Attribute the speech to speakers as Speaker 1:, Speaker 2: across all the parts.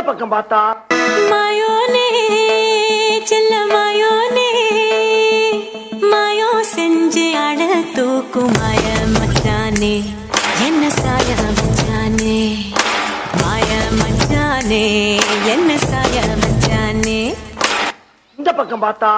Speaker 1: பக்கம் பார்த்தா
Speaker 2: மாயோனே செல்ல மாயோனே மாயோ செஞ்சு அட தூக்கும் மாய மச்சானே என்ன சாய மச்சானே மாய மச்சானே என்ன சாய மச்சானே
Speaker 1: இந்த பக்கம் பார்த்தா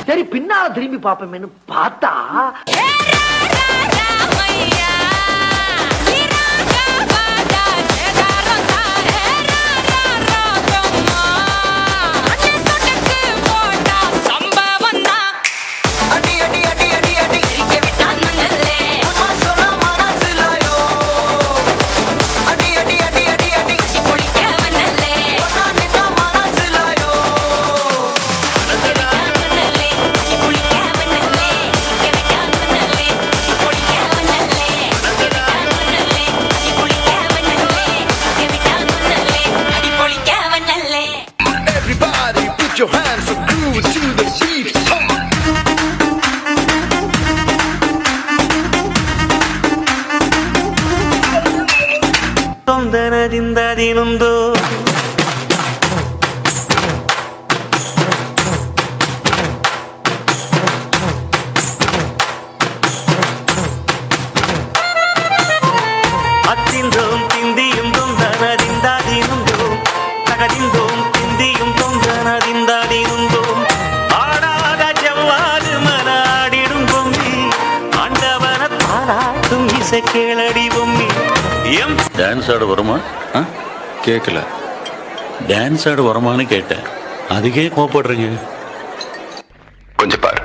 Speaker 1: சரி பின்னால திரும்பி பாப்போமேன்னு பார்த்தா
Speaker 3: your hands so groove to the beat.
Speaker 4: ತೊಂದನದಿಂದ ದಿನೊಂದು ಅತ್ತಿಂದೋಂ ತಿಂದಿயும் ತೊಂದನದಿಂದ ದಿನೊಂದು ತಗದಿಂದೋಂ ತಿಂದಿயும் ತೊಂದನದಿಂದ ದಿನೊಂದೋಂ ஆடாத ஜவ்வாது மனாடிடும் பொம்மி ஆண்டவன தாராட்டும் இசை கேளடி பொம்மி
Speaker 5: டான்ஸ் ஆட வருமா?
Speaker 6: கேட்கல.
Speaker 5: டான்ஸ் ஆட வருமானு கேட்டேன், அதுக்கே கோபப்படுறீங்க.
Speaker 6: கொஞ்சம் பாரு.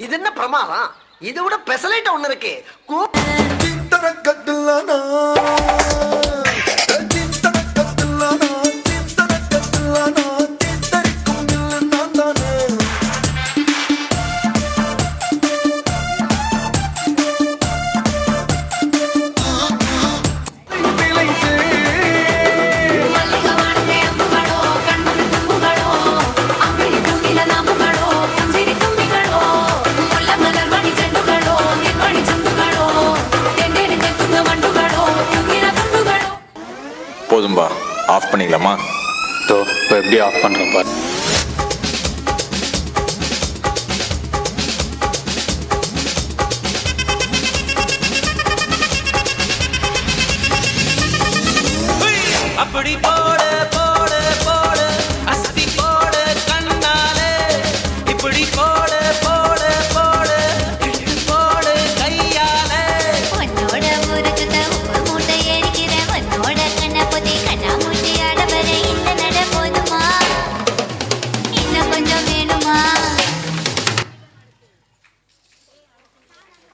Speaker 1: இது என்ன பிரமாதம்? இதை விட பெசலைட் ஒண்ணு இருக்கு.
Speaker 7: போதும்பா, ஆஃப் பண்ணிக்கலாமா?
Speaker 5: இப்போ எப்படி ஆஃப் பண்ணுறேன் பாரு.